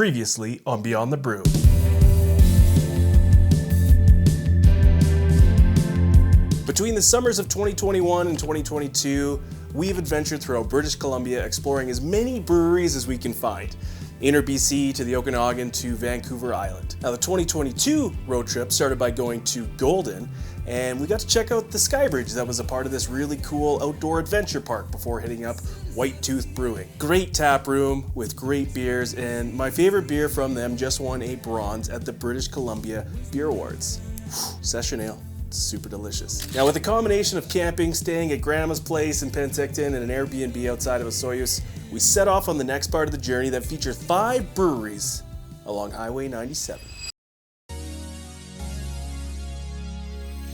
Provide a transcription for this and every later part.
Previously on Beyond the Brew. Between the summers of 2021 and 2022, we've adventured throughout British Columbia exploring as many breweries as we can find. Inner BC to the Okanagan to Vancouver Island. Now the 2022 road trip started by going to Golden, and we got to check out the Sky Bridge that was a part of this really cool outdoor adventure park before hitting up White Tooth Brewing. Great tap room with great beers, and my favorite beer from them just won a bronze at the British Columbia Beer Awards. Session Ale. Super delicious. Now with a combination of camping, staying at Grandma's place in Penticton, and an Airbnb outside of Osoyoos, we set off on the next part of the journey that features 5 breweries along Highway 97.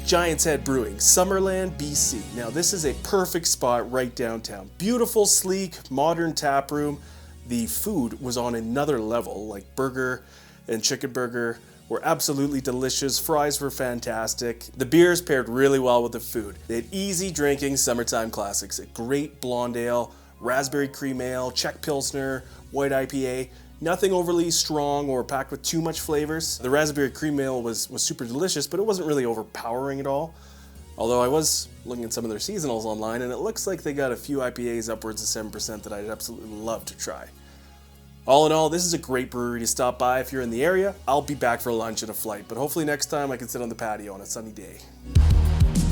Giant's Head Brewing, Summerland, BC. Now this is a perfect spot right downtown. Beautiful, sleek, modern tap room. The food was on another level, like burger and chicken burger were absolutely delicious. Fries were fantastic. The beers paired really well with the food. They had easy drinking summertime classics, a great blonde ale, raspberry cream ale, Czech Pilsner, white IPA. Nothing overly strong or packed with too much flavors. The raspberry cream ale was super delicious, but it wasn't really overpowering at all. Although I was looking at some of their seasonals online, and it looks like they got a few IPAs upwards of 7% that I'd absolutely love to try. All in all, this is a great brewery to stop by if you're in the area. I'll be back for lunch and a flight, but hopefully next time I can sit on the patio on a sunny day.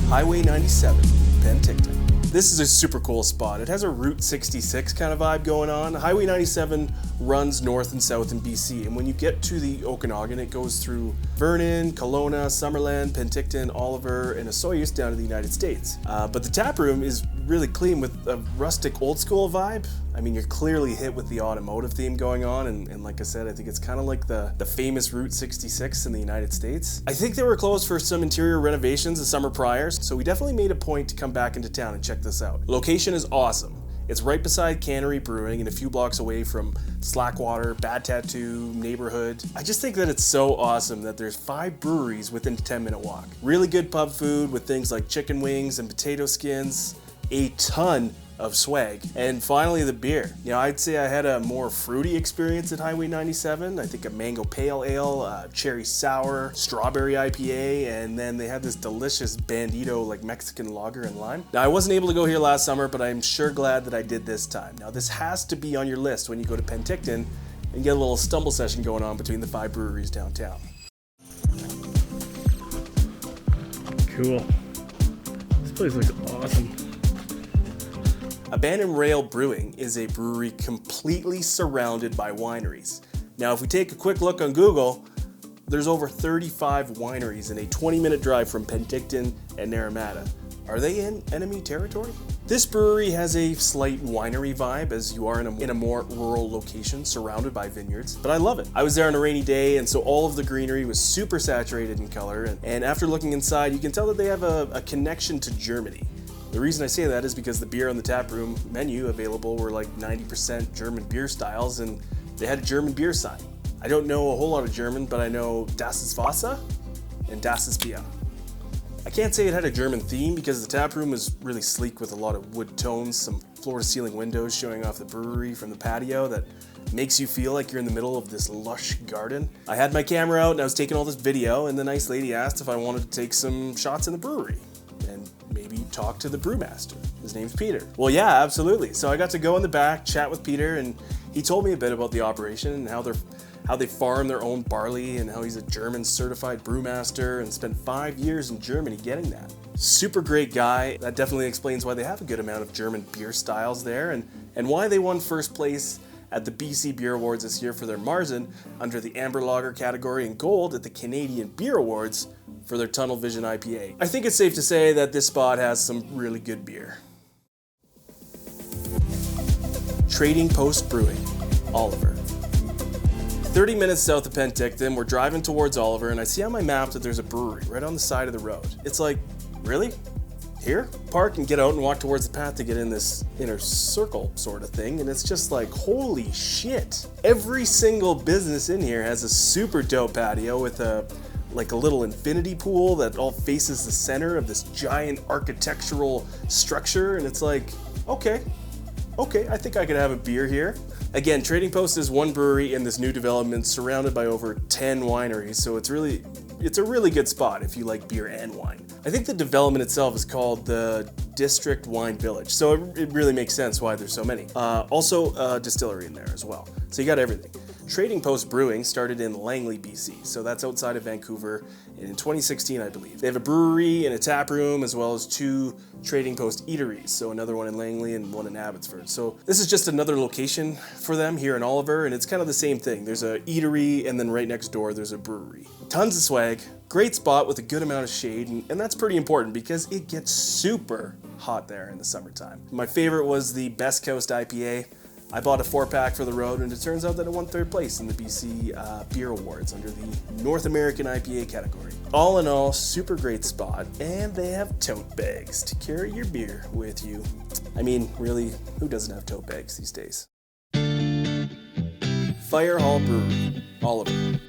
Highway 97, Penticton. This is a super cool spot. It has a Route 66 kind of vibe going on. Highway 97 runs north and south in BC, and when you get to the Okanagan, it goes through Vernon, Kelowna, Summerland, Penticton, Oliver, and Osoyoos down to the United States. But the tap room is really clean with a rustic old school vibe. I mean, you're clearly hit with the automotive theme going on, and like I said, I think it's kind of like the famous Route 66 in the United States. I think they were closed for some interior renovations the summer prior, so we definitely made a point to come back into town and check this out. Location is awesome. It's right beside Cannery Brewing and a few blocks away from Slackwater, Bad Tattoo, Neighborhood. I just think that it's so awesome that there's 5 breweries within a 10-minute walk. Really good pub food with things like chicken wings and potato skins, a ton of swag, and finally the beer. You know, I'd say I had a more fruity experience at Highway 97. I think a mango pale ale, cherry sour, strawberry IPA, and then they had this delicious bandito like Mexican lager and lime. Now I wasn't able to go here last summer, but I'm sure glad that I did this time. Now this has to be on your list when you go to Penticton and get a little stumble session going on between the 5 breweries downtown. Cool. This place looks awesome. Abandoned Rail Brewing is a brewery completely surrounded by wineries. Now, if we take a quick look on Google, there's over 35 wineries in a 20-minute drive from Penticton and Naramata. Are they in enemy territory? This brewery has a slight winery vibe, as you are in a more rural location surrounded by vineyards, but I love it. I was there on a rainy day, and so all of the greenery was super saturated in color, and after looking inside, you can tell that they have a connection to Germany. The reason I say that is because the beer on the taproom menu available were like 90% German beer styles, and they had a German beer sign. I don't know a whole lot of German, but I know Das ist Wasser and Das ist Bier. I can't say it had a German theme because the taproom was really sleek with a lot of wood tones, some floor-to-ceiling windows showing off the brewery from the patio that makes you feel like you're in the middle of this lush garden. I had my camera out and I was taking all this video, and the nice lady asked if I wanted to take some shots in the brewery and maybe talk to the brewmaster. His name's Peter. Well, yeah, absolutely. So I got to go in the back, chat with Peter, and he told me a bit about the operation and how they farm their own barley, and how he's a German certified brewmaster and spent 5 years in Germany getting that. Super great guy. That definitely explains why they have a good amount of German beer styles there, and why they won first place at the BC Beer Awards this year for their Marten under the Amber Lager category, and gold at the Canadian Beer Awards for their Tunnel Vision IPA. I think it's safe to say that this spot has some really good beer. Trading Post Brewing, Oliver. 30 minutes south of Penticton, we're driving towards Oliver, and I see on my map that there's a brewery right on the side of the road. It's like, really? Here? Park and get out and walk towards the path to get in this inner circle sort of thing, and it's just like, holy shit. Every single business in here has a super dope patio with a little infinity pool that all faces the center of this giant architectural structure, and it's like, okay, I think I could have a beer here. Again, Trading Post is one brewery in this new development surrounded by over 10 wineries, so it's a really good spot if you like beer and wine. I think the development itself is called the District Wine Village, so it really makes sense why there's so many. Also a distillery in there as well, so you got everything. Trading Post Brewing started in Langley, BC, so that's outside of Vancouver, and in 2016, I believe. They have a brewery and a tap room, as well as 2 Trading Post eateries, so another one in Langley and one in Abbotsford. So this is just another location for them here in Oliver, and it's kind of the same thing. There's a eatery, and then right next door, there's a brewery. Tons of swag, great spot with a good amount of shade, and that's pretty important because it gets super hot there in the summertime. My favorite was the Best Coast IPA. I bought a 4-pack for the road, and it turns out that it won 3rd place in the BC Beer Awards under the North American IPA category. All in all, super great spot, and they have tote bags to carry your beer with you. I mean, really, who doesn't have tote bags these days? Firehall Brewery, Oliver.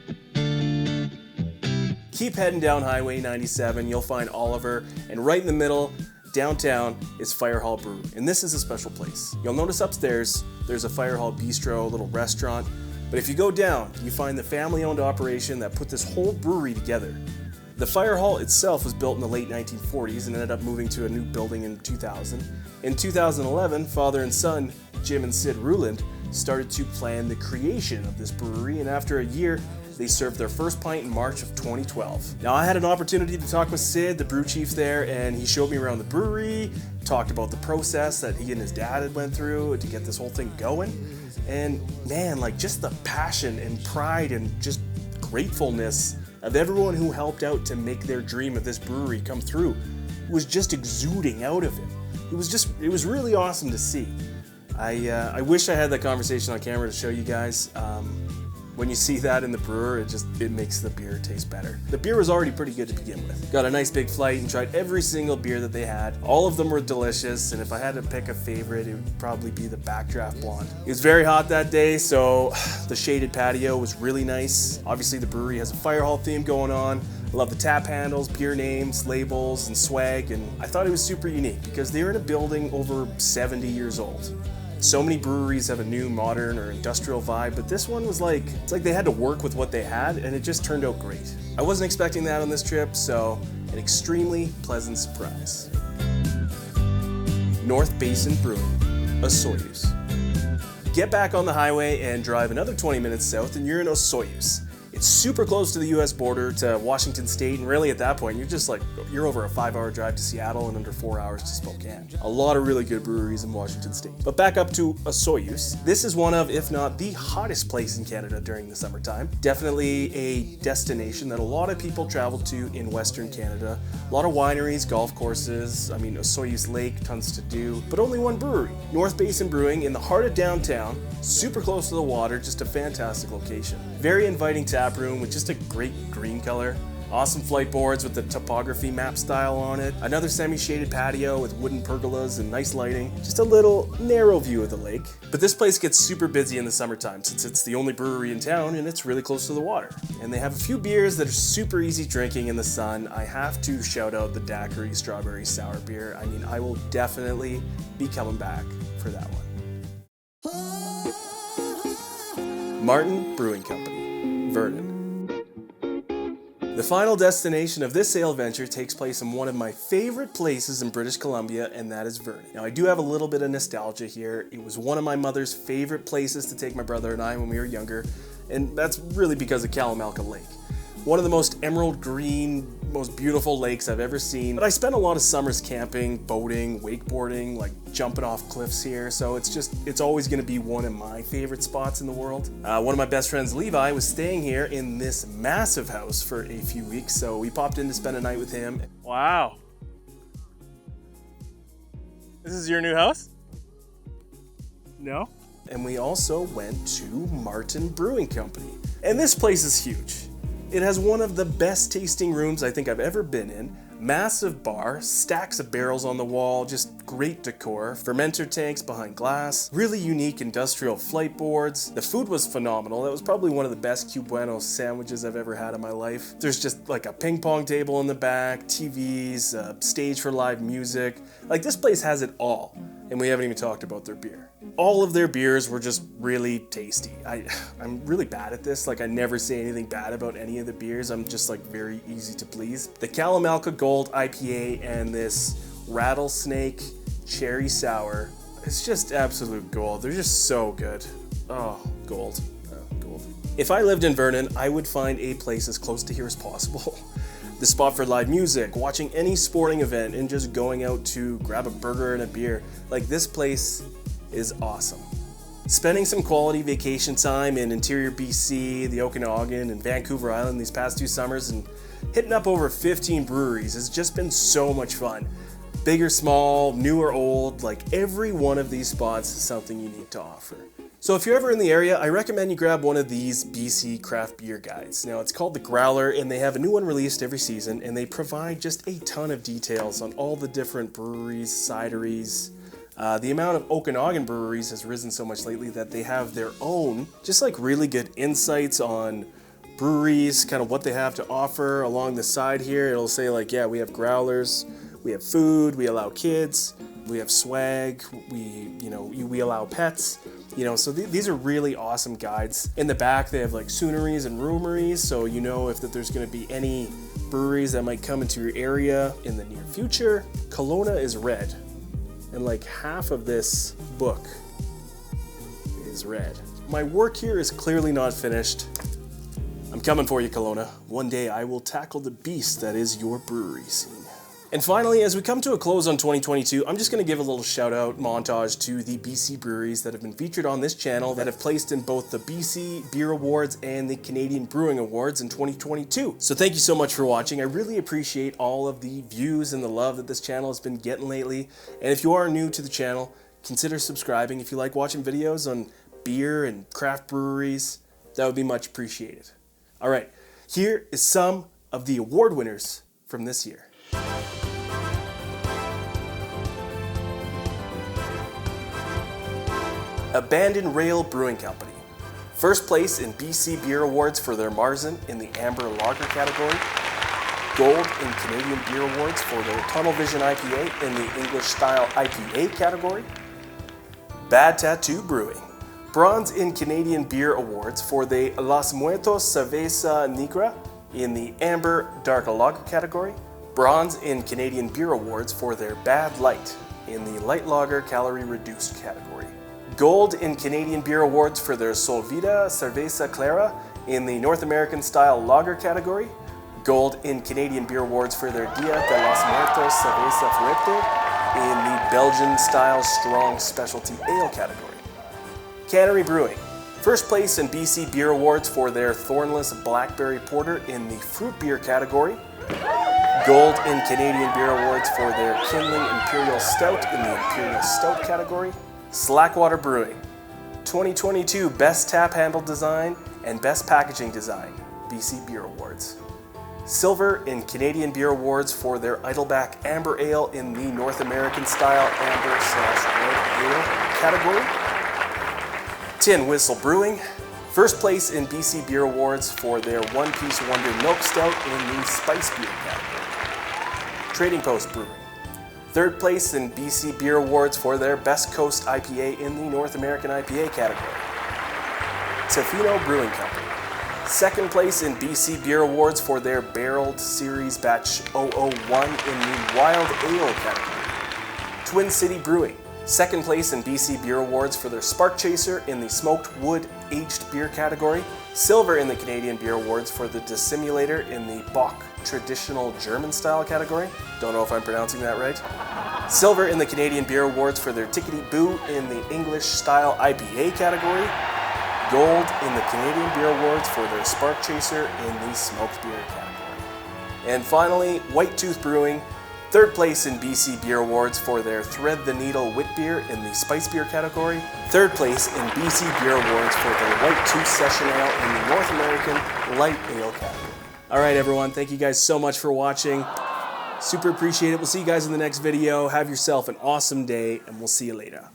Keep heading down Highway 97, you'll find Oliver, and right in the middle, downtown, is Firehall Brewery, and this is a special place. You'll notice upstairs, there's a Firehall Bistro, a little restaurant, but if you go down, you find the family-owned operation that put this whole brewery together. The Firehall itself was built in the late 1940s and ended up moving to a new building in 2000. In 2011, father and son, Jim and Sid Ruland, started to plan the creation of this brewery, and after a year, they served their first pint in March of 2012. Now, I had an opportunity to talk with Sid, the brew chief there, and he showed me around the brewery, talked about the process that he and his dad had went through to get this whole thing going. And man, like just the passion and pride and just gratefulness of everyone who helped out to make their dream of this brewery come through was just exuding out of him. It was really awesome to see. I wish I had that conversation on camera to show you guys. When you see that in the brewer, it makes the beer taste better. The beer was already pretty good to begin with. Got a nice big flight and tried every single beer that they had. All of them were delicious, and if I had to pick a favorite, it would probably be the Backdraft Blonde. It was very hot that day, so the shaded patio was really nice. Obviously, the brewery has a Firehall theme going on. I love the tap handles, beer names, labels, and swag, and I thought it was super unique because they were in a building over 70 years old. So many breweries have a new modern or industrial vibe, but this one was it's like they had to work with what they had, and it just turned out great. I wasn't expecting that on this trip, so an extremely pleasant surprise. North Basin Brewing, Osoyoos. Get back on the highway and drive another 20 minutes south, and you're in Osoyoos. It's super close to the US border to Washington State, and really at that point, you're over a 5-hour drive to Seattle and under 4 hours to Spokane. A lot of really good breweries in Washington State. But back up to Osoyoos. This is one of, if not the hottest place in Canada during the summertime. Definitely a destination that a lot of people travel to in Western Canada. A lot of wineries, golf courses, Osoyoos Lake, tons to do, but only one brewery. North Basin Brewing in the heart of downtown, super close to the water, just a fantastic location. Very inviting tap room with just a great green color. Awesome flight boards with the topography map style on it. Another semi-shaded patio with wooden pergolas and nice lighting. Just a little narrow view of the lake. But this place gets super busy in the summertime since it's the only brewery in town and it's really close to the water. And they have a few beers that are super easy drinking in the sun. I have to shout out the Daiquiri Strawberry Sour Beer. I will definitely be coming back for that one. Marten Brewing Company, Vernon. The final destination of this sail venture takes place in one of my favorite places in British Columbia, and that is Vernon. Now, I do have a little bit of nostalgia here. It was one of my mother's favorite places to take my brother and I when we were younger, and that's really because of Kalamalka Lake. One of the most emerald green, most beautiful lakes I've ever seen. But I spent a lot of summers camping, boating, wakeboarding, jumping off cliffs here. So it's always gonna be one of my favorite spots in the world. One of my best friends, Levi, was staying here in this massive house for a few weeks. So we popped in to spend a night with him. Wow. This is your new house? No? And we also went to Marten Brewing Company. And this place is huge. It has one of the best tasting rooms I think I've ever been in. Massive bar, stacks of barrels on the wall, just great decor, fermenter tanks behind glass, really unique industrial flight boards. The food was phenomenal. That was probably one of the best Cubanos sandwiches I've ever had in my life. There's just a ping pong table in the back, TVs, a stage for live music. This place has it all, and we haven't even talked about their beer. all of their beers were just really tasty. I'm really bad at this. Like, I never say anything bad about any of the beers. I'm just like very easy to please. The Kalamalka Gold IPA and this Rattlesnake Cherry Sour, it's just absolute gold. They're just so good. Oh, gold. Gold. If I lived in Vernon, I would find a place as close to here as possible. The spot for live music, watching any sporting event, and just going out to grab a burger and a beer. Like, this place is awesome. Spending some quality vacation time in interior BC, the Okanagan, and Vancouver Island these past 2 summers and hitting up over 15 breweries has just been so much fun. Big or small, new or old, like every one of these spots is something unique to offer. So if you're ever in the area, I recommend you grab one of these BC craft beer guides. Now, it's called the Growler, and they have a new one released every season, and they provide just a ton of details on all the different breweries, cideries. The amount of Okanagan breweries has risen so much lately that they have their own, just like really good insights on breweries, kind of what they have to offer. Along the side here, it'll say like, yeah, we have growlers, we have food, we allow kids, we have swag, we allow pets. So these are really awesome guides. In the back, they have like sooneries and roomeries, so you know if there's going to be any breweries that might come into your area in the near future. Kelowna is red, and like half of this book is red. My work here is clearly not finished. I'm coming for you, Kelowna. One day I will tackle the beast that is your brewery scene. And finally, as we come to a close on 2022, I'm just going to give a little shout out montage to the BC breweries that have been featured on this channel that have placed in both the BC Beer Awards and the Canadian Brewing Awards in 2022. So thank you so much for watching. I really appreciate all of the views and the love that this channel has been getting lately. And if you are new to the channel, consider subscribing. If you like watching videos on beer and craft breweries, that would be much appreciated. All right, here is some of the award winners from this year. Abandoned Rail Brewing Company. First place in BC Beer Awards for their Marten in the Amber Lager category. Gold in Canadian Beer Awards for their Tunnel Vision IPA in the English Style IPA category. Bad Tattoo Brewing. Bronze in Canadian Beer Awards for the Los Muertos Cerveza Negra in the Amber Dark Lager category. Bronze in Canadian Beer Awards for their Bad Light in the Light Lager Calorie Reduced category. Gold in Canadian Beer Awards for their Solvita Cerveza Clara in the North American Style Lager category. Gold in Canadian Beer Awards for their Dia de los Muertos Cerveza Fuerte in the Belgian Style Strong Specialty Ale category. Cannery Brewing. First place in BC Beer Awards for their Thornless Blackberry Porter in the Fruit Beer category. Gold in Canadian Beer Awards for their Kindling Imperial Stout in the Imperial Stout category. Slackwater Brewing. 2022 Best Tap Handle Design and Best Packaging Design, BC Beer Awards. Silver in Canadian Beer Awards for their Idleback Amber Ale in the North American Style Amber/Red Ale category. Tin Whistle Brewing. First place in BC Beer Awards for their One Piece Wonder Milk Stout in the Spice Beer category. Trading Post Brewing. Third place in BC Beer Awards for their Best Coast IPA in the North American IPA category. Tofino Brewing Company. Second place in BC Beer Awards for their Barreled Series Batch 001 in the Wild Ale category. Twin City Brewing. Second place in BC Beer Awards for their Spark Chaser in the Smoked Wood Aged Beer category. Silver in the Canadian Beer Awards for the Dissimulator in the Bock Traditional German Style category. Don't know if I'm pronouncing that right. Silver in the Canadian Beer Awards for their Tickety Boo in the English Style IPA category. Gold in the Canadian Beer Awards for their Spark Chaser in the Smoked Beer category. And finally, White Tooth Brewing. Third place in BC Beer Awards for their Thread the Needle Wit Beer in the Spice Beer category. Third place in BC Beer Awards for their White Tooth Session Ale in the North American Light Ale category. All right, everyone. Thank you guys so much for watching. Super appreciate it. We'll see you guys in the next video. Have yourself an awesome day, and we'll see you later.